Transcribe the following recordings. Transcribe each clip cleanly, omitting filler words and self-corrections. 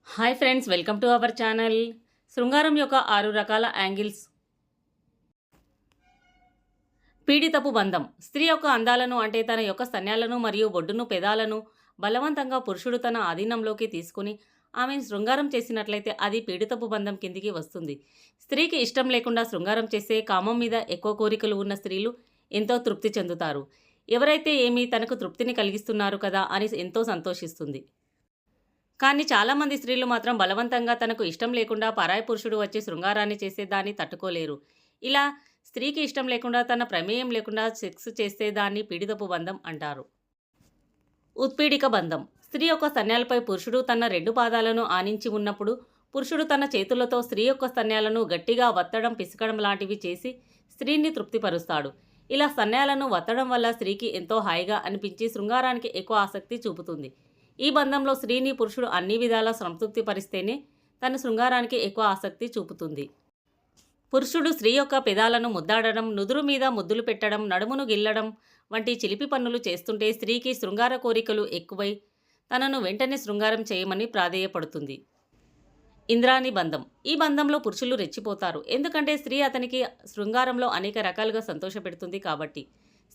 Hi friends, welcome to our channel. శృంగారం యొక్క 6 రకాల యాంగిల్స్. పీడితపు బంధం. స్త్రీ యొక్క అందాలను అంటే తన యొక్క స్తన్యాలను మరియు బొడ్డును పెదాలను బలవంతంగా పురుషుడు తన ఆధీనంలోకి తీసుకుని ఆమెను శృంగారం చేసినట్లయితే అది పీడితపు బంధం కిందికి వస్తుంది. స్త్రీకి ఇష్టం లేకుండా శృంగారం చేసే కామం మీద ఎక్కువ కోరికలు ఉన్న స్త్రీలు ఎంతో తృప్తి చెందుతారు. ఎవరైతే ఏమీ తనకు తృప్తిని కలిగిస్తున్నారు కదా అని ఎంతో సంతోషిస్తుంది. కానీ చాలామంది స్త్రీలు మాత్రం బలవంతంగా తనకు ఇష్టం లేకుండా పరాయి పురుషుడు వచ్చి శృంగారాన్ని చేసే దాన్ని తట్టుకోలేరు. ఇలా స్త్రీకి ఇష్టం లేకుండా తన ప్రమేయం లేకుండా సెక్స్ చేస్తే దాన్ని పీడితపు బంధం అంటారు. ఉత్పీడిక బంధం. స్త్రీ యొక్క స్తన్యాలపై పురుషుడు తన 2 పాదాలను ఆనించి ఉన్నప్పుడు పురుషుడు తన చేతులతో స్త్రీ యొక్క స్తన్యాలను గట్టిగా వత్తడం, పిసకడం లాంటివి చేసి స్త్రీని తృప్తిపరుస్తాడు. ఇలా స్తన్యాలను వత్తడం వల్ల స్త్రీకి ఎంతో హాయిగా అనిపించి శృంగారానికి ఎక్కువ ఆసక్తి చూపుతుంది. ఈ బంధంలో స్త్రీని పురుషుడు అన్ని విధాలా సంతృప్తి పరిస్తేనే తన శృంగారానికి ఎక్కువ ఆసక్తి చూపుతుంది. పురుషుడు స్త్రీ యొక్క పెదాలను ముద్దాడడం, నుదురు మీద ముద్దులు పెట్టడం, నడుమును గిల్లడం వంటి చిలిపి పనులు చేస్తుంటే స్త్రీకి శృంగార కోరికలు ఎక్కువై తనను వెంటనే శృంగారం చేయమని ప్రాధేయపడుతుంది. ఇంద్రాణి బంధం. ఈ బంధంలో పురుషులు రెచ్చిపోతారు. ఎందుకంటే స్త్రీ అతనికి శృంగారంలో అనేక రకాలుగా సంతోషపెడుతుంది కాబట్టి.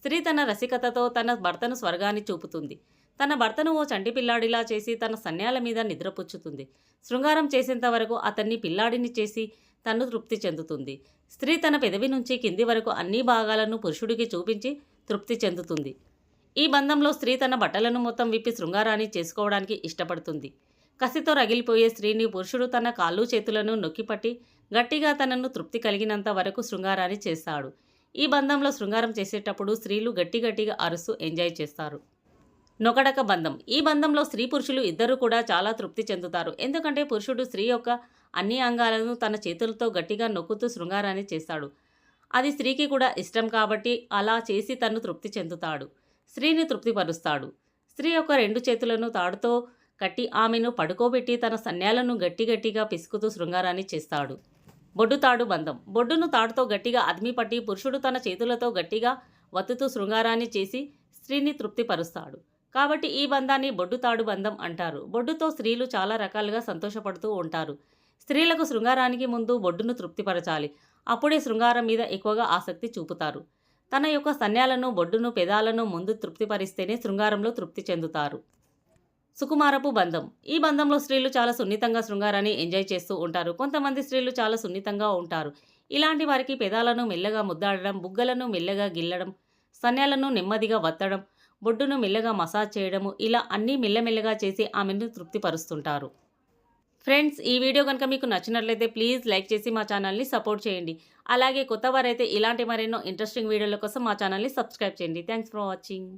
స్త్రీ తన రసికతతో తన భర్తను స్వర్గాన్ని చూపుతుంది. తన భర్తను ఓ చంటి పిల్లాడిలా చేసి తన సన్యాల మీద నిద్రపుచ్చుతుంది. శృంగారం చేసేంత వరకు అతన్ని పిల్లాడిని చేసి తను తృప్తి చెందుతుంది. స్త్రీ తన పెదవి నుంచి కింది వరకు అన్ని భాగాలను పురుషుడికి చూపించి తృప్తి చెందుతుంది. ఈ బంధంలో స్త్రీ తన బట్టలను మొత్తం విప్పి శృంగారాన్ని చేసుకోవడానికి ఇష్టపడుతుంది. కసితో రగిలిపోయే స్త్రీని పురుషుడు తన కాళ్ళు చేతులను నొక్కిపట్టి గట్టిగా తనను తృప్తి కలిగినంత వరకు శృంగారాన్ని చేస్తాడు. ఈ బంధంలో శృంగారం చేసేటప్పుడు స్త్రీలు గట్టిగా అరుస్తూ ఎంజాయ్ చేస్తారు. నొకడక బంధం. ఈ బంధంలో స్త్రీ పురుషులు ఇద్దరూ కూడా చాలా తృప్తి చెందుతారు. ఎందుకంటే పురుషుడు స్త్రీ యొక్క అన్ని అంగాలను తన చేతులతో గట్టిగా నొక్కుతూ శృంగారాన్ని చేస్తాడు. అది స్త్రీకి కూడా ఇష్టం కాబట్టి అలా చేసి తను తృప్తి చెందుతాడు. స్త్రీని తృప్తిపరుస్తాడు. స్త్రీ యొక్క 2 చేతులను తాడుతో కట్టి ఆమెను పడుకోబెట్టి తన సన్యాలను గట్టిగా పిసుకుతూ శృంగారాన్ని చేస్తాడు. బొడ్డుతాడు బంధం. బొడ్డును తాడుతో గట్టిగా అదిమి పట్టి పురుషుడు తన చేతులతో గట్టిగా వత్తుతూ శృంగారాన్ని చేసి స్త్రీని తృప్తిపరుస్తాడు. కాబట్టి ఈ బంధాన్ని బొడ్డుతాడు బంధం అంటారు. బొడ్డుతో స్త్రీలు చాలా రకాలుగా సంతోషపడుతూ ఉంటారు. స్త్రీలకు శృంగారానికి ముందు బొడ్డును తృప్తిపరచాలి. అప్పుడే శృంగారం మీద ఎక్కువగా ఆసక్తి చూపుతారు. తన యొక్క స్తన్యాలను, బొడ్డును, పెదాలను ముందు తృప్తిపరిస్తేనే శృంగారంలో తృప్తి చెందుతారు. సుకుమారపు బంధం. ఈ బంధంలో స్త్రీలు చాలా సున్నితంగా శృంగారాన్ని ఎంజాయ్ చేస్తూ ఉంటారు. కొంతమంది స్త్రీలు చాలా సున్నితంగా ఉంటారు. ఇలాంటి వారికి పెదాలను మెల్లగా ముద్దాడడం, బుగ్గలను మెల్లగా గిల్లడం, స్తన్యాలను నెమ్మదిగా వత్తడం, బొడ్డును మెల్లగా మసాజ్ చేయడము, ఇలా అన్నీ మెల్లమెల్లగా చేసి ఆమెను తృప్తిపరుస్తుంటారు. ఫ్రెండ్స్, ఈ వీడియో కనుక మీకు నచ్చినట్లయితే ప్లీజ్ లైక్ చేసి మా ఛానల్ని సపోర్ట్ చేయండి. అలాగే కొత్తవారైతే ఇలాంటి మరెన్నో ఇంట్రెస్టింగ్ వీడియోల కోసం మా ఛానల్ని సబ్స్క్రైబ్ చేయండి. Thanks for watching.